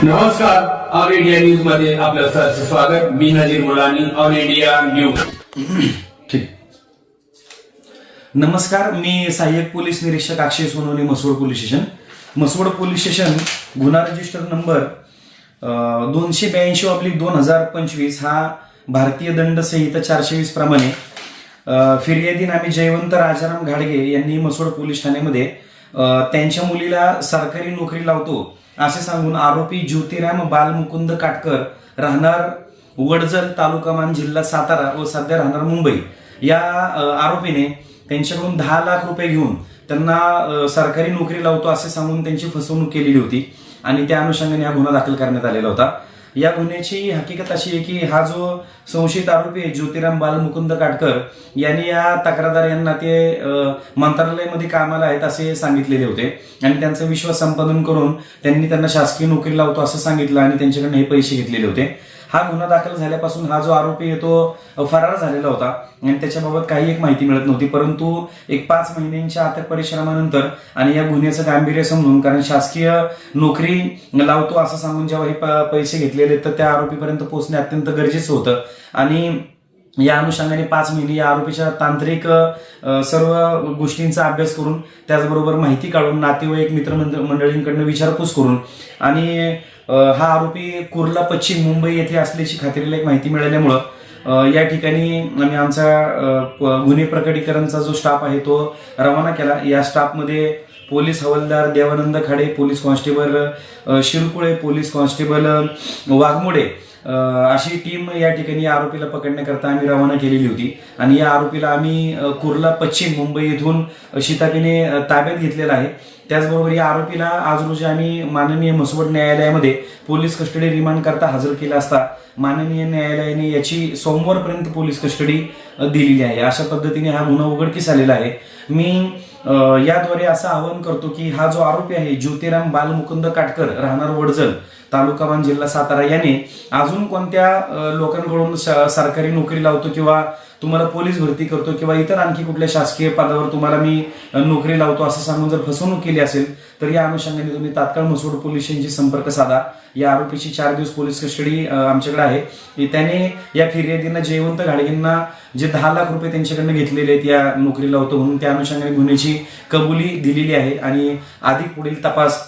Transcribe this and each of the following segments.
नमस्कार, all India news मध्ये आपलं सहर्ष स्वागत. मी Nazir Mulani, all India news. ठीक. नमस्कार, मी सहाय्यक पोलीस निरीक्षक Akshay Sonawane, Mhaswad police station. Mhaswad police station गुन्हा रजिस्टर नंबर 282/2025 हा भारतीय दंड संहिता 420 प्रमाणे फिर्यादी नामे जयवंत राजाराम घाडगे यांनी मसवड पोलीस ठाण्यामध्ये त्यांच्या मुलीला सरकारी नोकरी लावतो असे सांगून आरोपी ज्योतिराम बालमुकुंद काटकर, राहणार वडजल, तालुका मान, जिल्हा सातारा व सध्या राहणार मुंबई, या आरोपीने त्यांच्याकडून 10 लाख रुपये घेऊन त्यांना सरकारी नोकरी लावतो असे सांगून त्यांची फसवणूक केलेली होती आणि त्या अनुषंगाने हा गुन्हा दाखल करण्यात आलेला होता. या गुन्ह्याची हकीकत अशी आहे की हा जो संशयित आरोपी आहे ज्योतिराम बालमुकुंद काटकर यांनी या तक्रारदार यांना ते मंत्रालयामध्ये कामाला आहेत असे सांगितलेले होते आणि त्यांचा विश्वास संपादन करून त्यांनी त्यांना शासकीय नोकरी लावतो असं सांगितलं आणि त्यांच्याकडून हे पैसे घेतलेले होते. हा गुन्हा दाखल झाल्यापासून हा जो आरोपी आहे तो फरार झालेला होता आणि त्याच्याबाबत काही एक माहिती मिळत नव्हती. परंतु एक 5 महिन्यांच्या अथक परिश्रमानंतर आणि या गुन्ह्याचं गांभीर्य समजून, कारण शासकीय नोकरी लावतो असं सांगून जेव्हा हे पैसे घेतलेले तर त्या आरोपीपर्यंत पोहोचणे अत्यंत गरजेचं होतं आणि या अनुषंगाने 5 महिने या आरोपीच्या तांत्रिक सर्व गोष्टींचा अभ्यास करून, त्याचबरोबर माहिती काढून, नातेवाईक मित्रमंडळींकडून विचारपूस करून आणि हा आरोपी कुर्ला पश्चिम मुंबई येथे असल्याची खात्रीला एक माहिती मिळाल्यामुळं या ठिकाणी आम्ही आमचा गुन्हे प्रकटीकरणचा जो स्टाफ आहे तो रवाना केला. या स्टाफमध्ये पोलीस हवालदार Devanand Khade, police constable Shirkule, police constable Waghmode अशी टीम या ठिकाणी आरोपीला पकडण्याकरता आम्ही रवाना केलेली होती आणि या आरोपीला आम्ही कुर्ला पश्चिम मुंबई येथून शिताफीने ताब्यात घेतलेला आहे. त्याचबरोबर या आरोपीला आज रोजी आम्ही माननीय मसवड न्यायालयामध्ये पोलीस कस्टडी रिमांड करता हजर केला असता माननीय न्यायालयाने याची सोमवारपर्यंत पोलीस कस्टडी दिलेली आहे. अशा पद्धतीने हा गुन्हा उघडकीस आलेला आहे. मी याद्वारे असं आवाहन करतो की हा जो आरोपी आहे ज्योतिराम बालमुकुंद काटकर, राहणार वडजल, तालुका मान, जिल्हा सातारा, याने अजून कोणत्या लोकांकडून सरकारी नोकरी लावतो किंवा तुम्हाला पोलीस भरती करतो किंवा इतर आणखी कुठल्या शासकीय पदावर तुम्हाला मी नोकरी लावतो असं सांगून जर फसवणूक केली असेल तर या अनुषंगाने तुम्ही तात्काळ मसवड पोलीस स्टेशनशी संपर्क साधा. या आरोपीची 4 दिवस पोलीस कस्टडी आमच्याकडे आहे. त्याने या फिर्यादींना जयवंत घाडगेंना जे 10 लाख रुपये त्यांच्याकडनं घेतलेले आहेत या नोकरी लावतो म्हणून, त्या अनुषंगाने गुन्ह्याची कबुली दिलेली आहे आणि अधिक पुढील तपास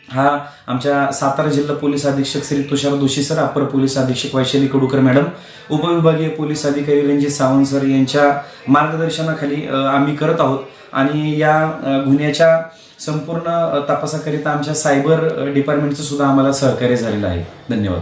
हा आमच्या सातारा जिल्हा पोलीस अधीक्षक श्री तुषार दोशी सर, अपर पोलीस अधीक्षक वैशाली कडूकर मॅडम, उपविभागीय पोलीस अधिकारी रणजित सावंत सर यांच्या मार्गदर्शनाखाली आम्ही करत आहोत आणि या गुन्ह्याच्या संपूर्ण तपासाकरिता आमच्या सायबर डिपार्टमेंटचं सुद्धा आम्हाला सहकार्य झालेलं आहे. धन्यवाद.